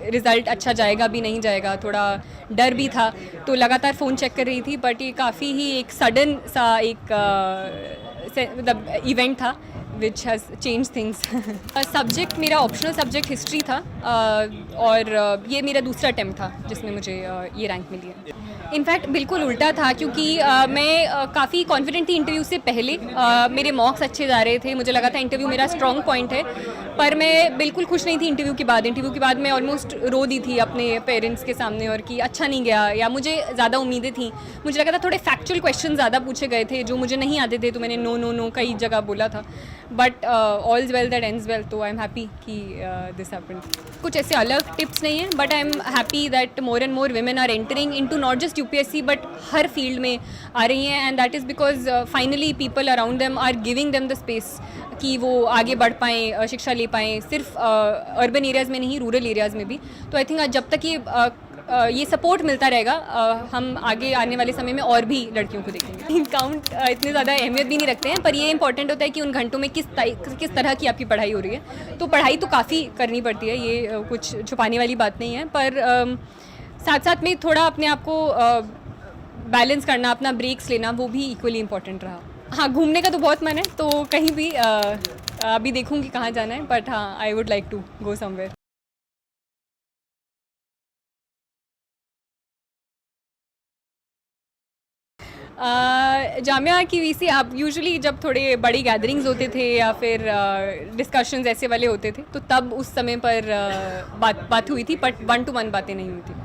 Result अच्छा जाएगा भी नहीं जाएगा, थोड़ा डर भी था, तो लगातार फ़ोन चेक कर रही थी। बट ये काफ़ी ही एक सडन सा एक मतलब इवेंट था which has change things. Subject मेरा ऑप्शनल सब्जेक्ट हिस्ट्री था, और ये मेरा दूसरा अटैम्प्ट था जिसमें मुझे ये रैंक मिली है। इनफैक्ट बिल्कुल उल्टा था, क्योंकि मैं काफ़ी कॉन्फिडेंट थी इंटरव्यू से पहले। मेरे मॉक्स अच्छे जा रहे थे, मुझे लगा था इंटरव्यू मेरा स्ट्रॉन्ग पॉइंट है, पर मैं बिल्कुल खुश नहीं थी इंटरव्यू के बाद। इंटरव्यू के बाद मैं ऑलमोस्ट रो दी थी अपने पेरेंट्स के सामने, और कि अच्छा नहीं गया, या मुझे ज़्यादा उम्मीदें थी। मुझे लगा था थोड़े फैक्चुअल क्वेश्चन ज़्यादा पूछे गए थे जो मुझे नहीं आते थे, तो मैंने नो नो नो कई जगह बोला था। But all's well that ends well, तो आई एम हैप्पी कि दिस हैपेंड। कुछ ऐसे अलग टिप्स नहीं हैं, but I am happy that more and more women are entering into not just UPSC but हर फील्ड में आ रही हैं, and that is because finally people around them are giving them the space कि वो आगे बढ़ पाएँ, शिक्षा ले पाएँ, सिर्फ अर्बन एरियाज़ में नहीं, रूरल एरियाज़ में भी। तो आई थिंक जब तक ये सपोर्ट मिलता रहेगा, हम आगे आने वाले समय में और भी लड़कियों को देखेंगे। काउंट इतने ज़्यादा अहमियत भी नहीं रखते हैं, पर ये इंपॉर्टेंट होता है कि उन घंटों में किस तरह की आपकी पढ़ाई हो रही है। तो पढ़ाई तो काफ़ी करनी पड़ती है, ये कुछ छुपाने वाली बात नहीं है, पर साथ साथ में थोड़ा अपने आप को बैलेंस करना, अपना ब्रेक्स लेना, वो भी इक्वली इम्पॉर्टेंट रहा। हाँ, घूमने का तो बहुत मन है, तो कहीं भी अभी देखूँगी कहाँ जाना है, बट हाँ, I would like to go somewhere. Jamia की वीसी, आप यूजुअली जब थोड़े बड़ी गैदरिंग्स होते थे या फिर डिस्कशंस ऐसे वाले होते थे, तो तब उस समय पर बात हुई थी, बट 1-to-1 बातें नहीं हुई थी।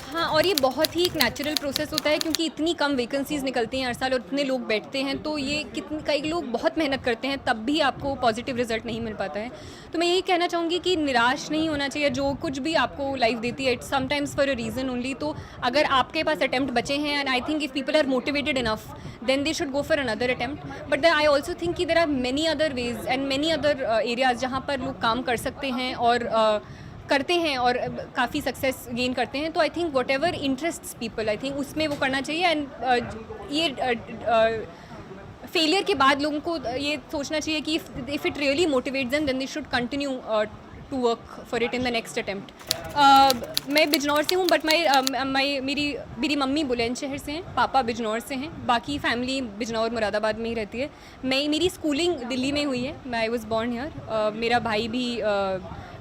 हाँ, और ये बहुत ही एक नेचुरल प्रोसेस होता है, क्योंकि इतनी कम वैकेंसीज़ निकलती हैं हर साल और इतने लोग बैठते हैं, तो ये कई लोग बहुत मेहनत करते हैं, तब भी आपको पॉजिटिव रिजल्ट नहीं मिल पाता है। तो मैं यही कहना चाहूँगी कि निराश नहीं होना चाहिए। जो कुछ भी आपको लाइफ देती है, it's sometimes for a reason only. तो अगर आपके पास अटैम्प्ट बचे हैं, and I think if people are motivated enough, then they should go for another attempt. But I also think कि there are many other ways and many other areas जहाँ पर लोग काम कर सकते हैं और करते हैं और काफ़ी सक्सेस गेन करते हैं। तो I think what ever interests people, I think उसमें वो करना चाहिए। एंड ये फेलियर के बाद लोगों को ये सोचना चाहिए कि if it really motivates them, then they should continue to work for it in the next attempt. मैं बिजनौर से हूँ, बट मेरी मम्मी बुलंदशहर से हैं, पापा बिजनौर से हैं, बाकी फैमिली बिजनौर मुरादाबाद में ही रहती है। मेरी स्कूलिंग दिल्ली में हुई है, आई वॉज बॉर्न हियर। मेरा भाई भी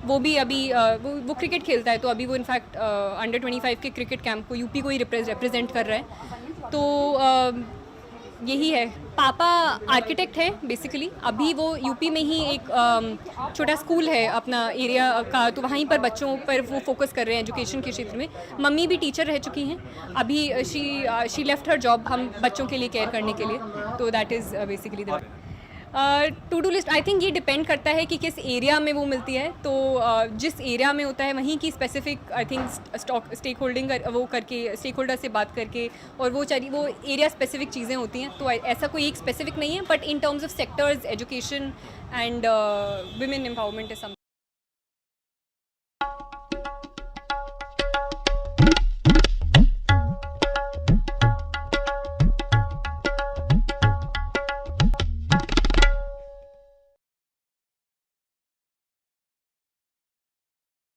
वो भी अभी वो क्रिकेट खेलता है, तो अभी वो इनफैक्ट अंडर 25 के क्रिकेट कैंप को यूपी को ही रिप्रेजेंट कर रहा है। तो यही है। पापा आर्किटेक्ट है बेसिकली, अभी वो यूपी में ही एक छोटा स्कूल है अपना एरिया का, तो वहीं पर बच्चों पर वो फोकस कर रहे हैं एजुकेशन के क्षेत्र में। मम्मी भी टीचर रह चुकी हैं, अभी शी लेफ्ट हर जॉब हम बच्चों के लिए केयर करने के लिए। तो that is basically the two do list. I think ये डिपेंड करता है कि किस एरिया में वो मिलती है। तो जिस एरिया में होता है वहीं की specific I think stake holding वो करके, स्टेक होल्डर से बात करके, और वो एरिया स्पेसिफिक चीज़ें होती हैं। तो ऐसा कोई एक स्पेसिफिक नहीं है, but in terms of sectors, education and women empowerment is something.